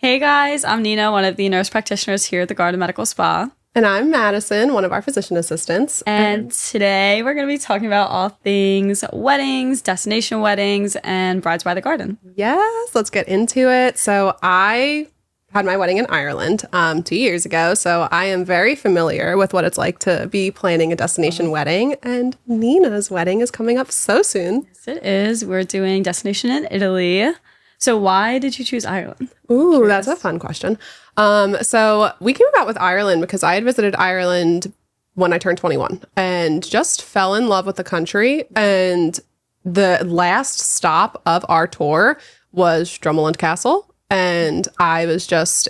Hey guys, I'm Nina, one of the nurse practitioners here at the Garden Medical Spa. And I'm Madison, one of our physician assistants. And today we're going to be talking about all things weddings, destination weddings, and brides by the garden. Yes, let's get into it. So I had my wedding in Ireland 2 years ago, so I am very familiar with what it's like to be planning a destination wedding. And Nina's wedding is coming up so soon. Yes, it is. We're doing destination in Italy. So why did you choose Ireland? Ooh, that's a fun question. So we came about with Ireland because I had visited Ireland when I turned 21 and just fell in love with the country. And the last stop of our tour was Drummoland Castle. And I was just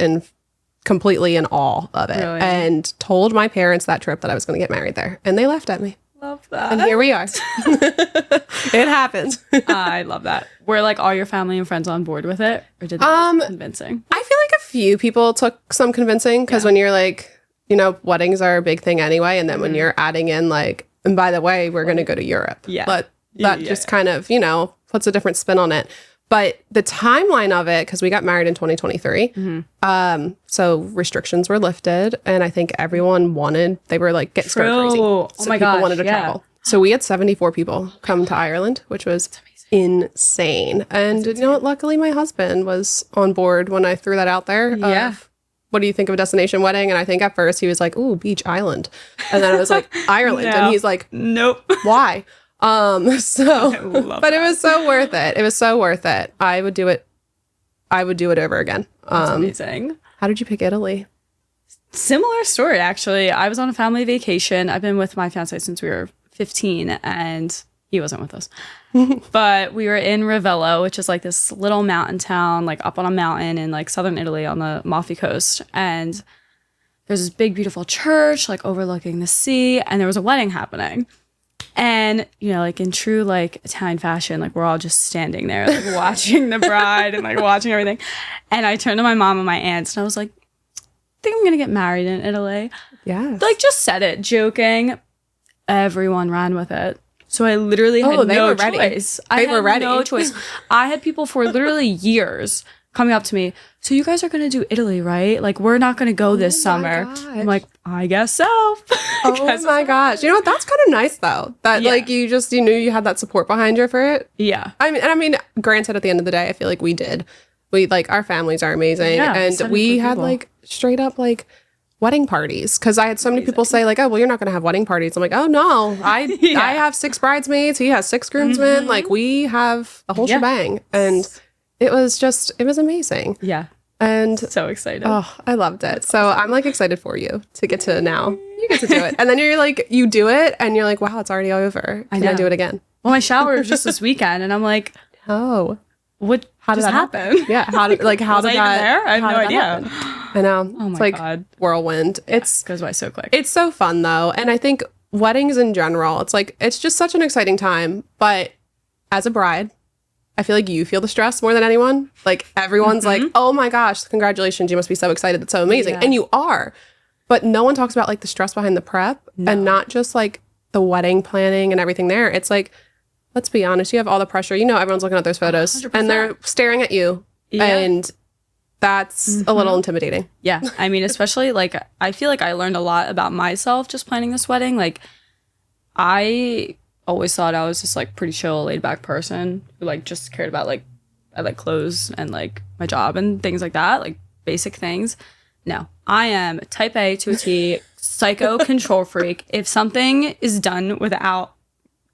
completely in awe of it. Really? And told my parents that trip that I was going to get married there. And they laughed at me. Love that. And here we are. It happened. I love that. Were like all your family and friends on board with it? Or did they take convincing? I feel like a few people took some convincing because when you're like, you know, weddings are a big thing anyway. And then when you're adding in like, and by the way, we're going to go to Europe. Yeah. But that just kind of, you know, puts a different spin on it. But the timeline of it, because we got married in 2023, so restrictions were lifted, and I think everyone they were like getting stir crazy. Oh So my people gosh, wanted to travel. So we had 74 people come to Ireland, which was insane. And you know what? Luckily, my husband was on board when I threw that out there. Yeah. What do you think of a destination wedding? And I think at first he was like, "Ooh, beach island," and then I was like, "Ireland," No. and he's like, Nope. "Why?" But it was so worth it. It was so worth it. I would do it. I would do it over again. That's amazing. How did you pick Italy? Similar story, actually. I was on a family vacation. I've been with my fiance since we were 15, and he wasn't with us. But we were in Ravello, which is like this little mountain town, like up on a mountain in like southern Italy on the Amalfi Coast. And there's this big, beautiful church, like overlooking the sea, and there was a wedding happening. And, you know, like in true like Italian fashion, like we're all just standing there, like watching the bride and like watching everything. And I turned to my mom and my aunts and I was like, I think I'm going to get married in Italy. Yeah. Like just said it, joking. Everyone ran with it. So I literally had no choice. They were ready. No choice. I had people for literally years coming up to me. So you guys are going to do Italy, right? Like we're not going to go this summer. I'm like, I guess so. Oh my gosh. You know what? That's kind of nice though. That like you knew you had that support behind you for it. Yeah. I mean, granted, at the end of the day, I feel like we did. We like our families are amazing, Yeah, and we had like straight up like wedding parties because I had so many people say like, oh well, you're not going to have wedding parties. I'm like, oh no, I have 6 bridesmaids. He has 6 groomsmen. Like we have the whole shebang, and it was amazing. Yeah. And So excited. oh, I loved it. So I'm like excited for you to get to now. You get to do it. And then you're like, you do it and you're like, wow, it's already over. Can I do it again? Well, my shower was just this weekend and I'm like, Oh, how did that happen? yeah. How did Was I even there? I have how no did that idea. happen? I know. Oh It's my like God. whirlwind. Goes by so quick. It's so fun though. And I think weddings in general, it's just such an exciting time. But as a bride, I feel like you feel the stress more than anyone. Like everyone's like, oh my gosh, congratulations. You must be so excited. It's so amazing. Yeah. And you are. But no one talks about like the stress behind the prep and not just like the wedding planning and everything there. It's like, let's be honest, you have all the pressure. You know, everyone's looking at those photos 100%. and they're staring at you. Yeah. And that's a little intimidating. Yeah. I mean, especially like, I feel like I learned a lot about myself just planning this wedding. Like, I always thought I was just like pretty chill, laid back person who like just cared about like, I like clothes and like my job and things like that, like basic things. No, I am type A to a T, psycho control freak. If something is done without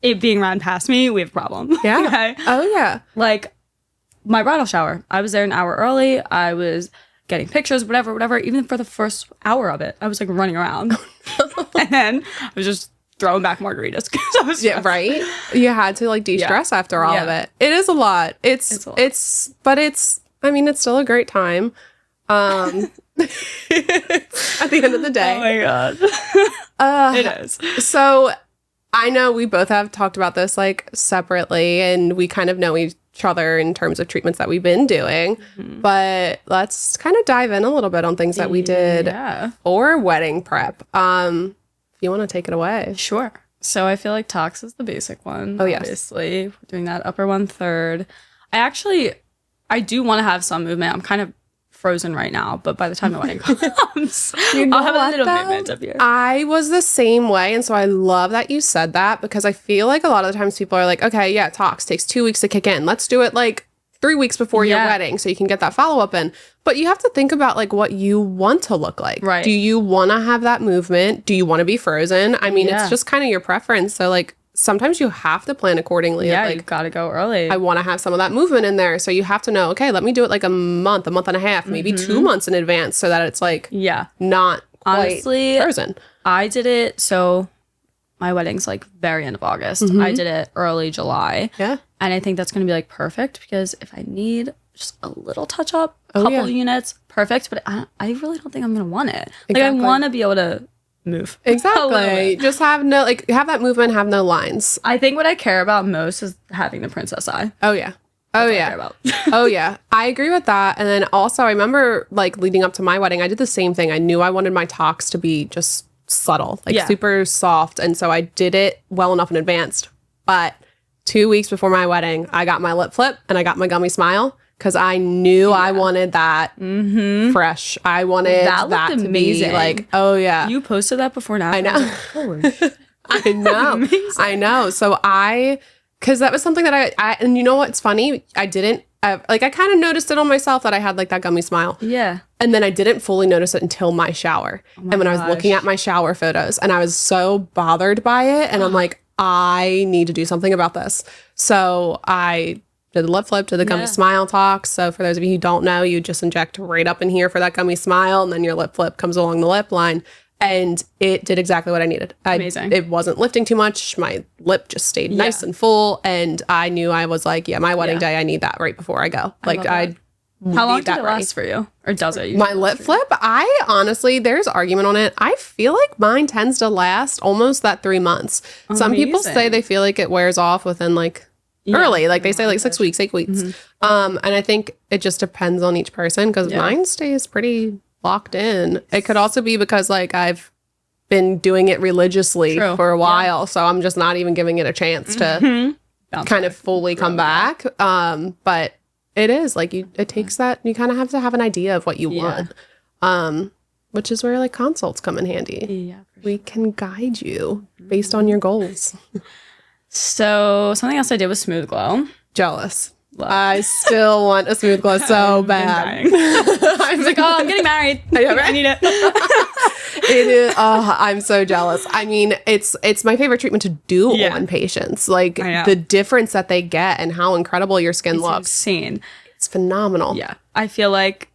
it being ran past me, we have a problem. Yeah. Okay? Oh, yeah. Like my bridal shower, I was there an hour early. I was getting pictures, whatever. Even for the first hour of it, I was like running around. And then I was just throwing back margaritas because I was right. You had to like de-stress after all of it. It is a lot. It's I mean, it's still a great time. At the end of the day. Oh my God. It is. So I know we both have talked about this like separately and we kind of know each other in terms of treatments that we've been doing, but let's kind of dive in a little bit on things that we did for wedding prep. If you want to take it away. Sure. So I feel like Tox is the basic one. Oh, yes. Obviously. We're doing that upper 1/3. I do want to have some movement. I'm kind of frozen right now, but by the time the wedding comes, I'll have a little movement up here. I was the same way. And so I love that you said that, because I feel like a lot of the times people are like, okay, yeah, tox takes 2 weeks to kick in. Let's do it like 3 weeks before your wedding so you can get that follow-up in. But you have to think about like what you want to look like. Right. Do you want to have that movement? Do you want to be frozen? I mean, it's just kind of your preference. So like sometimes you have to plan accordingly. Yeah, like, you got to go early. I want to have some of that movement in there. So you have to know, okay, let me do it like a month and a half, maybe 2 months in advance, so that it's like not quite honestly frozen. I did it. So my wedding's like very end of August. I did it early July. Yeah. And I think that's going to be like perfect, because if I need just a little touch up, couple units, perfect. But I really don't think I'm going to want it. Like I want to be able to move. Exactly. Just have that movement, have no lines. I think what I care about most is having the princess eye. Oh yeah. Oh yeah. Oh yeah. I agree with that. And then also I remember like leading up to my wedding, I did the same thing. I knew I wanted my tox to be just subtle, like super soft. And so I did it well enough in advance. But 2 weeks before my wedding, I got my lip flip and I got my gummy smile, because I knew I wanted that fresh. I wanted that to amazing. Be like, oh yeah. You posted that before now. I know. I know. Amazing. I know. So because that was something that I and you know what's funny? I didn't, I kind of noticed it on myself that I had like that gummy smile. Yeah. And then I didn't fully notice it until my shower. And when I was looking at my shower photos, and I was so bothered by it. And I'm like, I need to do something about this. So I did the lip flip, did the gummy smile tox. So for those of you who don't know, you just inject right up in here for that gummy smile, and then your lip flip comes along the lip line. And it did exactly what I needed. Amazing. It wasn't lifting too much. My lip just stayed nice and full. And I knew I was like, my wedding day, I need that right before I go. How long did it last for you? Or does it? My lip flip? I honestly, there's argument on it. I feel like mine tends to last almost that 3 months. Amazing. Some people say they feel like it wears off within like early. Like they say like 6 weeks, 8 weeks. And I think it just depends on each person, because mine stays pretty locked in. It could also be because like I've been doing it religiously for a while. So I'm just not even giving it a chance to kind of fully come back. But it is like it takes that, you kind of have to have an idea of what you want. Which is where like consults come in handy. Yeah, we can guide you based on your goals. So something else I did was SmoothGlo. Jealous. I still want a SmoothGlo so bad. I was like, I'm getting married. I need it. It is. Oh, I'm so jealous. I mean, it's my favorite treatment to do on patients. Like the difference that they get and how incredible your skin looks. Insane. It's phenomenal. Yeah. I feel like,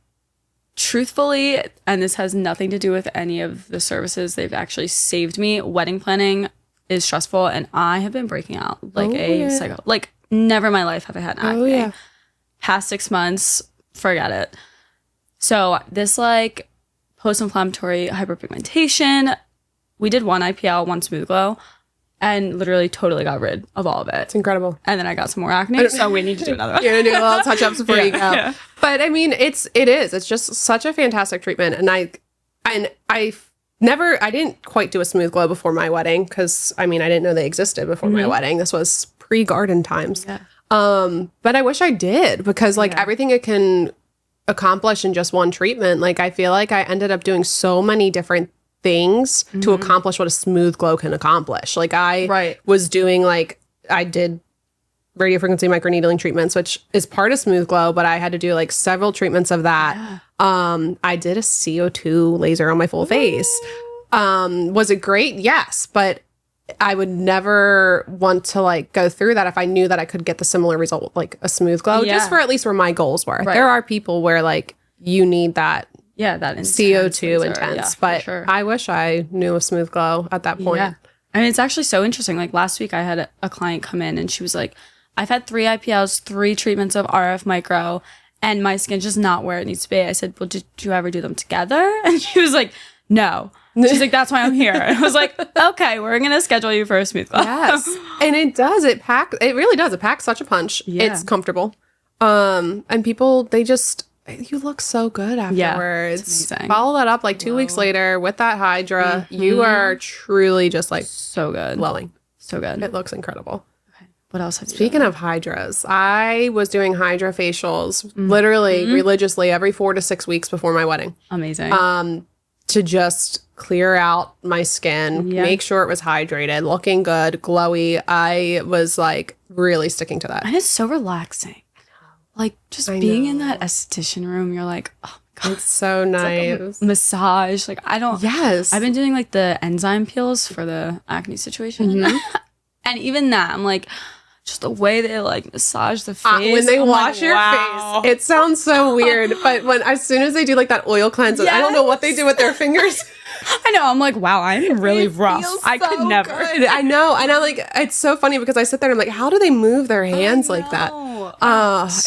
truthfully, and this has nothing to do with any of the services, they've actually saved me. Wedding planning is stressful, and I have been breaking out like psycho. Like, never in my life have I had acne. Past 6 months, forget it. So this like post-inflammatory hyperpigmentation, we did one IPL, one SmoothGlo, and literally totally got rid of all of it. It's incredible. And then I got some more acne, so we need to do another one. You're gonna do a little touch-ups before you go. Yeah. But I mean, it's just such a fantastic treatment. And I didn't quite do a SmoothGlo before my wedding, because I mean, I didn't know they existed before my wedding. This was pre-garden times. Yeah. But I wish I did, because like everything it can accomplish in just one treatment, like I feel like I ended up doing so many different things to accomplish what a SmoothGlo can accomplish. Like I was doing like, I did radiofrequency microneedling treatments, which is part of SmoothGlo, but I had to do like several treatments of that. I did a CO2 laser on my full face. Was it great? Yes, but I would never want to like go through that if I knew that I could get the similar result, like a SmoothGlo, just for at least where my goals were. There are people where like you need that that CO2 intense, but I wish I knew a SmoothGlo at that point. I mean, it's actually so interesting. Like last week I had a client come in and she was like, I've had 3 IPLs, 3 treatments of RF micro, and my skin's just not where it needs to be. I said, well, did you ever do them together? And she was like, no. She's like, that's why I'm here. And I was like, okay, we're going to schedule you for a SmoothGlo. Yes. And it really does. It packs such a punch. Yeah. It's comfortable. And people, you look so good afterwards. Yeah, it's amazing. Follow that up like 2 weeks later with that Hydra. You are truly just like so good. glowing. So good. It looks incredible. Okay. What else have you Speaking done? of hydras, I was doing hydrafacials literally religiously every 4 to 6 weeks before my wedding. Amazing. To just clear out my skin, make sure it was hydrated, looking good, glowy. I was like really sticking to that. And it's so relaxing. Like just being in that esthetician room, you're like, oh my God. It's so nice. Like a massage. Like I don't. Yes. I've been doing like the enzyme peels for the acne situation. And even that, I'm like, just the way they like massage the face. When they I'm wash like, your wow. face, it sounds so weird. But as soon as they do like that oil cleanse, I don't know what they do with their fingers. I know. I'm like, wow, I'm really rough. Feels I could so never. good. I know. And I'm like, it's so funny because I sit there and I'm like, how do they move their hands like that?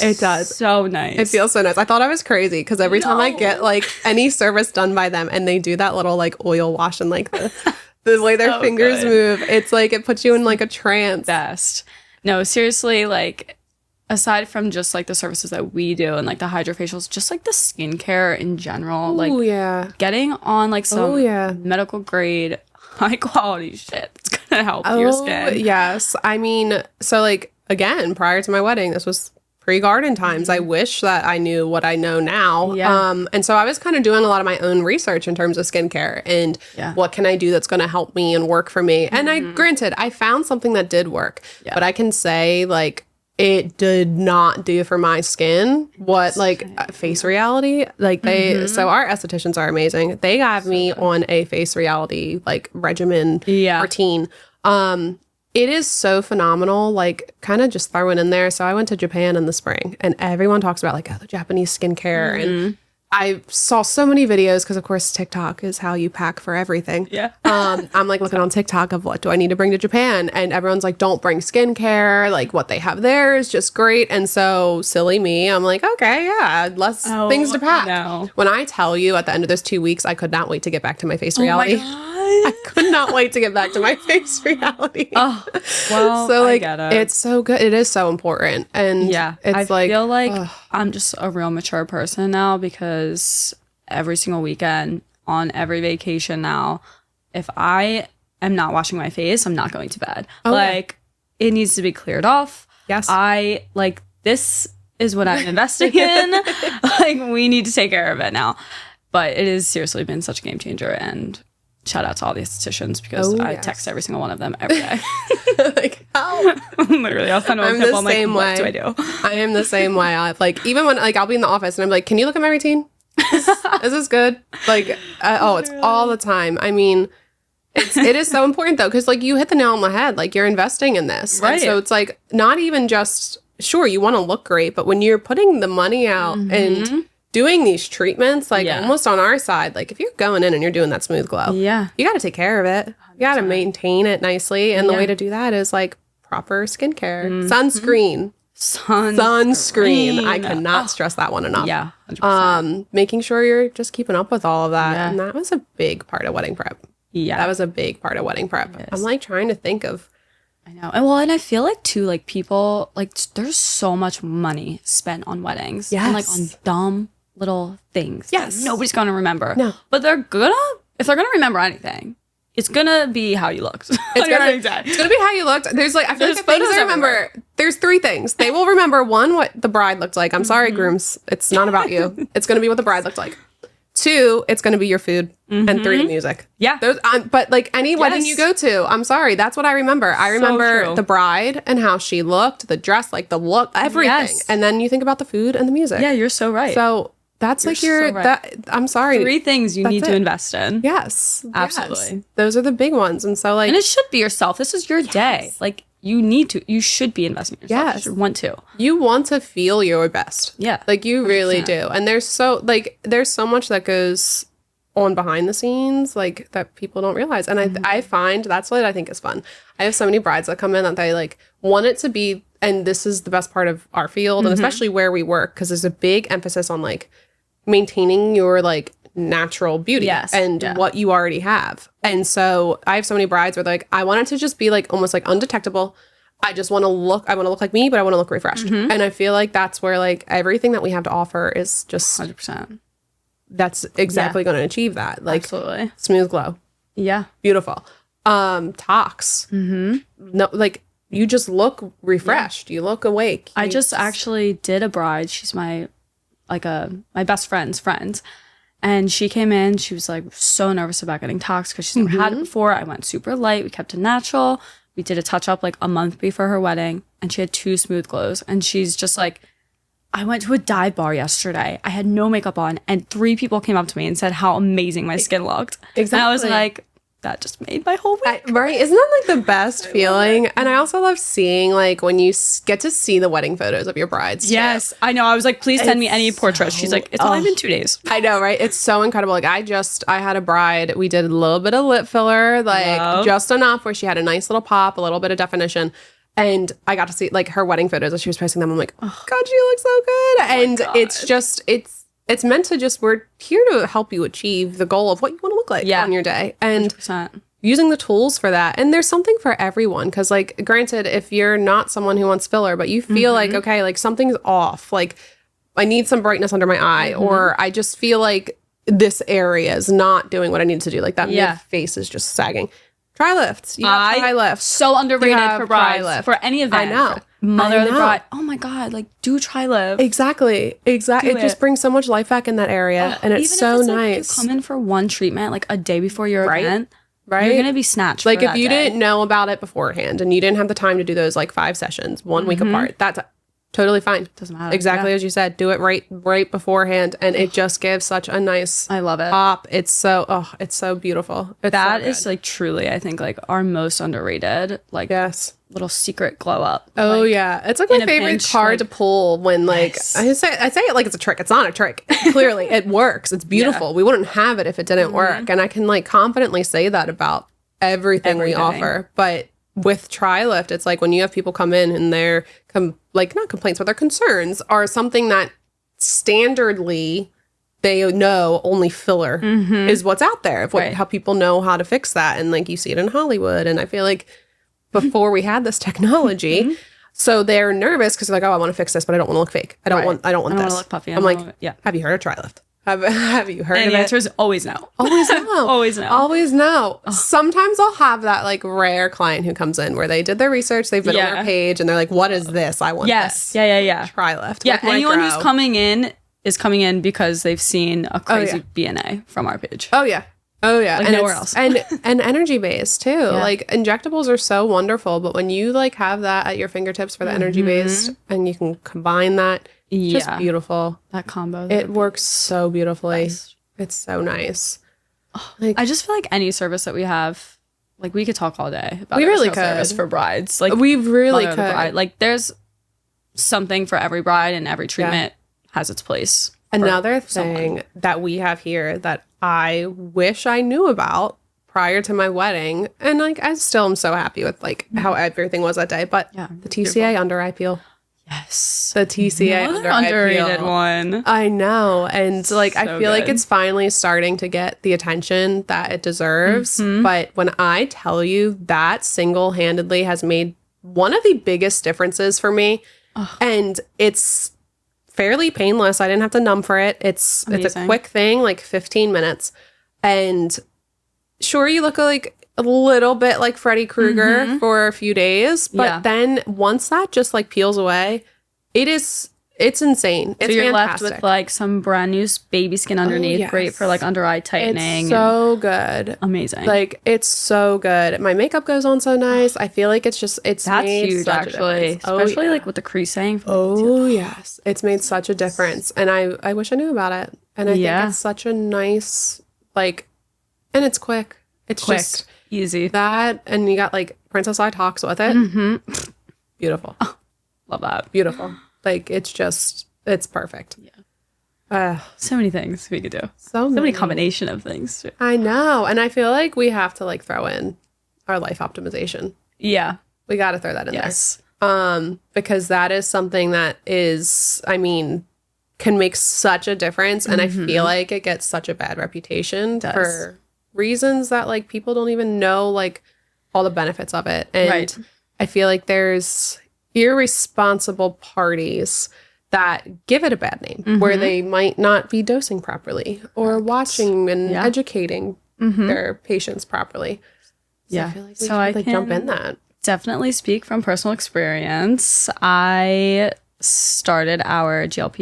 It does. So nice. It feels so nice. I thought I was crazy because every time I get like any service done by them and they do that little like oil wash and like the way their fingers move, it's like it puts you in like a trance. Best. No, seriously, like aside from just like the services that we do and like the hydrofacials, just like the skincare in general, like getting on like some medical grade, high quality shit that's gonna help your skin. Yes. I mean, so like again, prior to my wedding, this was pre-garden times. I wish that I knew what I know now. And so I was kind of doing a lot of my own research in terms of skincare and what can I do that's going to help me and work for me. And I found something that did work, but I can say like it did not do for my skin what like face reality, like so our estheticians are amazing. They got me on a face reality like regimen routine. It is so phenomenal, like kind of just throwing in there. So I went to Japan in the spring and everyone talks about like the Japanese skincare. And I saw so many videos because of course TikTok is how you pack for everything. I'm like looking on TikTok of what do I need to bring to Japan? And everyone's like, don't bring skincare. Like what they have there is just great. And so silly me, I'm like, okay, less things to pack. No. When I tell you at the end of those 2 weeks, I could not wait to get back to my face reality. My God. I could not wait to get back to my face reality. Oh, well, so like I get it. It's so good. It is so important. And it's I feel like I'm just a real mature person now because every single weekend on every vacation now, if I am not washing my face, I'm not going to bed. It needs to be cleared off. Yes. I like this is what I'm investing in. Like we need to take care of it now. But it has seriously been such a game changer and shout out to all the estheticians because I text every single one of them every day. Like, how? Literally, I'll send them a tip. I'm like, what do I do? I am the same way. Like, even when like I'll be in the office and I'm like, can you look at my routine? Is this good? Like, it's all the time. I mean, it is so important though because like you hit the nail on the head. Like you're investing in this, right? And so it's like not even just sure you want to look great, but when you're putting the money out and doing these treatments, like almost on our side, like if you're going in and you're doing that SmoothGlo, you got to take care of it. You got to maintain it nicely. And the way to do that is like proper skincare, sunscreen. I cannot stress that one enough. 100%. Making sure you're just keeping up with all of that. And that was a big part of wedding prep. That was a big part of wedding prep. I'm like trying to think of. I know. And I feel like too, like people, like there's so much money spent on weddings. And like on dumb little things that nobody's gonna remember. No. But if they're gonna remember anything, it's gonna be how you looked. It's gonna be how you looked. There's like I feel like the things I remember. Everywhere. There's 3 things. They will remember 1, what the bride looked like. I'm sorry, grooms. It's not about you. It's gonna be what the bride looked like. 2, it's gonna be your food. And 3, the music. Those but like any wedding you go to, I'm sorry, that's what I remember. I remember the bride and how she looked, the dress, like the look, everything. And then you think about the food and the music. Yeah, you're so right. So that's you're like that. I'm sorry. 3 things you need to invest in. Yes, absolutely. Yes. Those are the big ones, and so like, and it should be yourself. This is your day. Like you should be investing in yourself. Yes, you should want to. You want to feel your best. Yeah, like you 100%. Really do. And there's so much that goes on behind the scenes, like that people don't realize. And I find that's what I think is fun. I have so many brides that come in that they like want it to be, and this is the best part of our field, and especially where we work, because there's a big emphasis on like maintaining your like natural beauty and what you already have. And so I have so many brides where they're like, I want it to just be like almost like undetectable. I want to look like me, but I want to look refreshed. And I feel like that's where like everything that we have to offer is just 100%. That's exactly going to achieve that. Like absolutely. SmoothGlo. Yeah. Beautiful. Tox. No, like you just look refreshed. You look awake. I just actually did a bride. She's my best friend's friend. And she came in. She was like so nervous about getting tox because she's never had it before. I went super light. We kept it natural. We did a touch up like a month before her wedding. And she had 2 SmoothGlos. And she's just like, I went to a dive bar yesterday. I had no makeup on. And 3 people came up to me and said how amazing my skin looked. Exactly. And I was like, that just made my whole week. Right? Isn't that like the best feeling? And I also love seeing like when you get to see the wedding photos of your brides. Yes, I know. I was like, please send me any portraits. She's like, it's only been 2 days. I know, right? It's so incredible. Like I had a bride. We did a little bit of lip filler, like just enough where she had a nice little pop, a little bit of definition. And I got to see like her wedding photos as she was posting them. I'm like, oh God, she looks so good. And it's just, it's meant to just, we're here to help you achieve the goal of what you want to look like on your day. And 100%. Using the tools for that. And there's something for everyone. Because like, granted, if you're not someone who wants filler, but you feel like, okay, like something's off. Like I need some brightness under my eye. Or I just feel like this area is not doing what I need to do. Like that mid face is just sagging. Try lifts. You have try lifts. So underrated for brides. For any event. I know. Mother of the bride. Oh my God. Like, do try lift. Exactly. It just brings so much life back in that area. And it's so nice. Like, you come in for one treatment, like a day before your event. Right. You're going to be snatched. Like, if you didn't know about it beforehand and you didn't have the time to do those like 5 sessions, 1 week apart, that's totally fine. Doesn't matter. Exactly as you said. Do it right beforehand. And it just gives such a nice I love it. pop. It's so beautiful. That is like truly, I think, like our most underrated, like little secret glow up. Oh like, yeah. It's like my favorite card to pull when like I say it like it's a trick. It's not a trick. Clearly it works. It's beautiful. We wouldn't have it if it didn't work. And I can like confidently say that about everything we offer. But with TriLift, it's like when you have people come in and their like not complaints, but their concerns are something that standardly they know only filler is what's out there. How people know how to fix that. And like you see it in Hollywood. And I feel like before we had this technology, so they're nervous because they're like, oh, I want to fix this, but I don't want to look fake. I don't want this. I don't want to look puffy. I'm like, have you heard of TriLift? Have you heard of it? And the answer is always no. Always no. Always no. Always no. Oh. Sometimes I'll have that like rare client who comes in where they did their research, they've been on their page, and they're like, what is this? I want this. Yeah. TriLift. Yeah, anyone who's coming in is coming in because they've seen a crazy BNA from our page. Oh, yeah. Like and nowhere else. and energy based too. Like injectables are so wonderful, but when you like have that at your fingertips for the energy based and you can combine that, just beautiful. That combo. It works so beautifully. Nice. It's so nice. Like, I just feel like any service that we have, like we could talk all day about service for brides. Like we really could. Like there's something for every bride and every treatment has its place. Another thing that we have here that I wish I knew about prior to my wedding, and like I still am so happy with like how everything was that day, but the TCA under eye peel. Yes. The TCA underrated one. I know. And like I feel like it's finally starting to get the attention that it deserves. But when I tell you that single-handedly has made one of the biggest differences for me, and it's fairly painless. I didn't have to numb for it. It's a quick thing, like 15 minutes. And sure, you look like a little bit like Freddy Krueger for a few days, but then once that just like peels away, it's insane. It's you're fantastic. left with like some brand new baby skin underneath, great for like under eye tightening. It's so good. Amazing. Like it's so good. My makeup goes on so nice. I feel like that's huge actually, especially like with the creasing. Yes, it's made such a difference, and I wish I knew about it. And I think it's such a nice and it's quick. It's quick. Just easy. That, and you got like Princess Eye Talks with it. Beautiful. Love that. Beautiful. Like it's perfect. So many things we could do. So many combination of things. I know. And I feel like we have to like throw in our life optimization. Yeah. We got to throw that in there. Because that is something that is, I mean, can make such a difference. And I feel like it gets such a bad reputation for reasons that like people don't even know like all the benefits of it. And I feel like there's irresponsible parties that give it a bad name where they might not be dosing properly or watching and educating their patients properly. So I feel like we should jump in that. definitely speak from personal experience. I started our GIP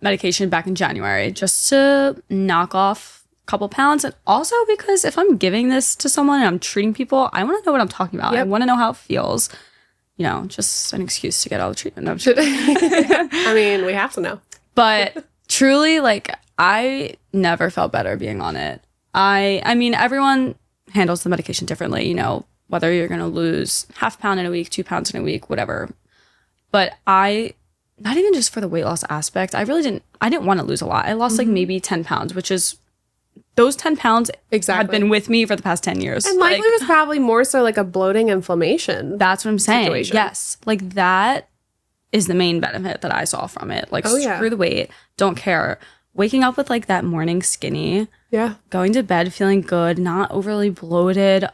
medication back in January just to knock off a couple pounds. And also because if I'm giving this to someone and I'm treating people, I want to know what I'm talking about. I want to know how it feels. You know, just an excuse to get all the treatment. No, I mean, we have to know. But truly, like, I never felt better being on it. I mean, everyone handles the medication differently, you know, whether you're going to lose half a pound in a week, 2 pounds in a week, whatever. But not even just for the weight loss aspect, I didn't want to lose a lot. I lost like maybe 10 pounds, which is, those 10 pounds had been with me for the past 10 years. And likely was probably more so like a bloating inflammation. That's what I'm saying. Situation. Yes. Like that is the main benefit that I saw from it. Like screw the weight. Don't care. Waking up with like that morning skinny. Yeah. Going to bed feeling good, not overly bloated.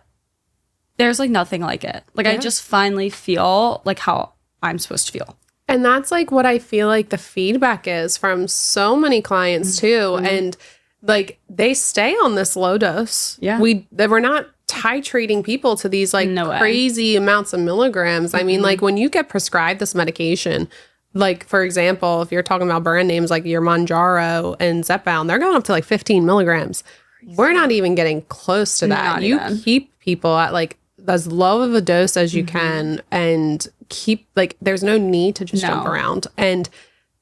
There's like nothing like it. Like I just finally feel like how I'm supposed to feel. And that's like what I feel like the feedback is from so many clients too. And like they stay on this low dose. Yeah. We're not titrating people to these like crazy amounts of milligrams. I mean, like when you get prescribed this medication, like for example, if you're talking about brand names like your Mounjaro and Zepbound, they're going up to like 15 milligrams. We're not even getting close to that. You keep people at like as low of a dose as you can and keep like there's no need to just jump around. And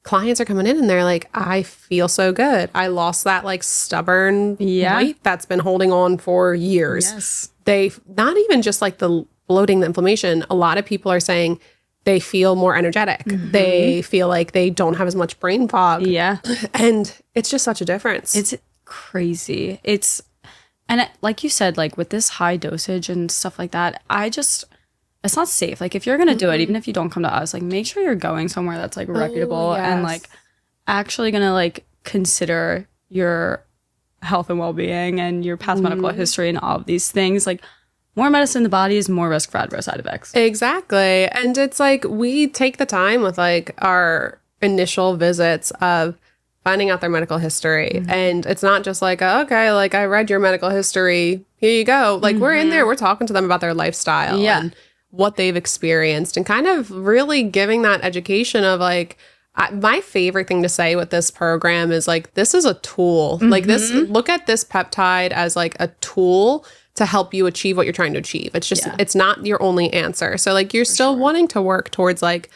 clients are coming in and they're like, I feel so good. I lost that like stubborn weight that's been holding on for years. Yes. They not even just like the bloating, the inflammation. A lot of people are saying they feel more energetic. They feel like they don't have as much brain fog. Yeah. And it's just such a difference. It's crazy. Like you said, like with this high dosage and stuff like that, it's not safe. Like if you're going to do it, even if you don't come to us, like make sure you're going somewhere that's like reputable and like actually going to like consider your health and well-being and your past medical history and all of these things. Like more medicine in the body is more risk for adverse side effects. Exactly. And it's like we take the time with like our initial visits of finding out their medical history. And it's not just like, okay, like I read your medical history. Here you go. Like we're in there, we're talking to them about their lifestyle and what they've experienced and kind of really giving that education of like, my favorite thing to say with this program is like, this is a tool. Like this, look at this peptide as like a tool to help you achieve what you're trying to achieve. It's just, it's not your only answer. So like you're still wanting to work towards like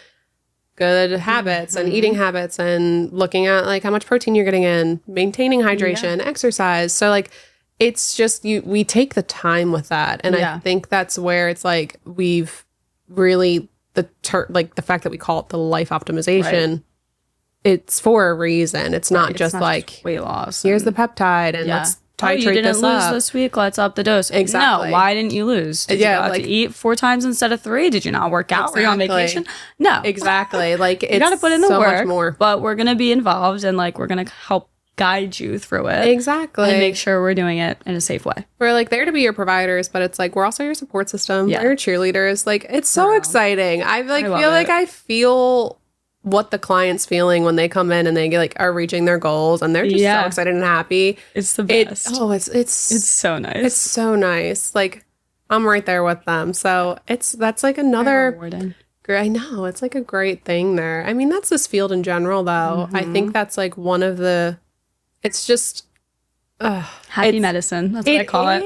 good habits and eating habits and looking at like how much protein you're getting in, maintaining hydration, exercise. So like, it's just we take the time with that. And I think that's where it's like, we've really, the fact that we call it the life optimization, it's for a reason. It's not just like weight loss. Here's the peptide and let's titrate you didn't this lose up. this week. Let's up the dose. Exactly. No, why didn't you lose? Did you have to eat 4 times instead of 3? Did you not work out? Were you on vacation? No. Exactly. Like it's you got to put in the so work, much more. But we're gonna be involved and like we're gonna help guide you through it. Exactly. And make sure we're doing it in a safe way. We're like there to be your providers, but it's like we're also your support system. We're your cheerleaders. Like it's so exciting. I feel what the client's feeling when they come in and they get like are reaching their goals and they're just so excited and happy. It's the best. It's so nice. It's so nice. Like I'm right there with them. So that's like another I know. It's like a great thing there. I mean, that's this field in general though. I think that's like one of the it's just happy medicine. That's what I call it.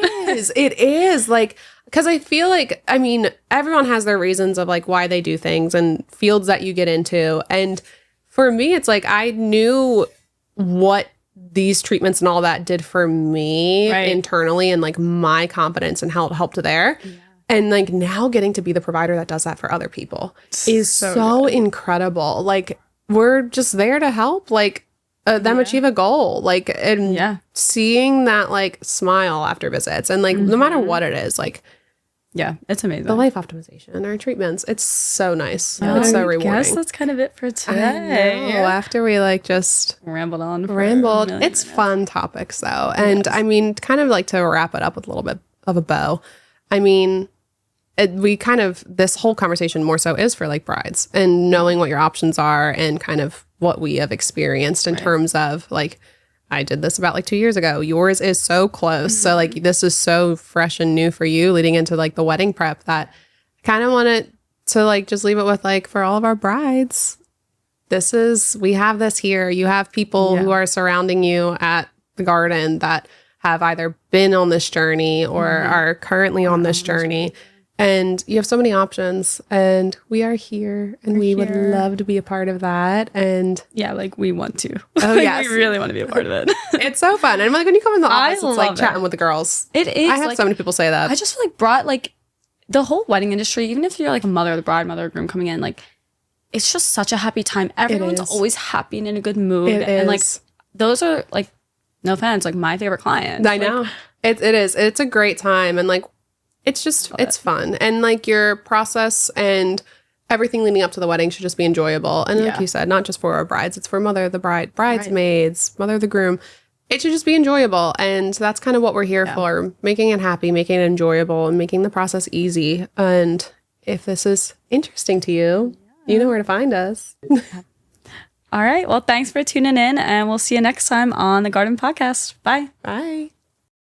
It is like, because I feel like, I mean, everyone has their reasons of like why they do things and fields that you get into. And for me, it's like I knew what these treatments and all that did for me internally and like my confidence and how it helped there. Yeah. And like now getting to be the provider that does that for other people is so incredible. Like we're just there to help like them achieve a goal. Like and seeing that like smile after visits and like no matter what it is, like it's amazing. The life optimization, our treatments, it's so nice. It's so rewarding. I guess that's kind of it for today. After we like just rambled. It's fun topics though. And I mean, kind of like to wrap it up with a little bit of a bow. I mean, we kind of, this whole conversation more so is for like brides and knowing what your options are and kind of what we have experienced in terms of like I did this about like 2 years ago. Yours is so close. So like this is so fresh and new for you leading into like the wedding prep that I kind of wanted to like just leave it with like for all of our brides. We have this here. You have people who are surrounding you at the garden that have either been on this journey or are currently on this journey. And you have so many options, and we are here, and we would love to be a part of that. And yeah, like we want to. Oh, like, yes. We really want to be a part of it. It's so fun. And like when you come in the office, it's like chatting with the girls. It is. I have so many people say that. I just feel like brought like the whole wedding industry, even if you're like a mother of the bride, mother of groom coming in, like it's just such a happy time. Everyone's always happy and in a good mood. And like those are like, no offense, like my favorite clients. I know. It is. It's a great time. And like, it's fun. And like your process and everything leading up to the wedding should just be enjoyable. And like you said, not just for our brides, it's for mother of the bride, bridesmaids, mother of the groom. It should just be enjoyable. And that's kind of what we're here for, making it happy, making it enjoyable, and making the process easy. And if this is interesting to you, you know where to find us. All right. Well, thanks for tuning in, and we'll see you next time on the Garden Podcast. Bye. Bye.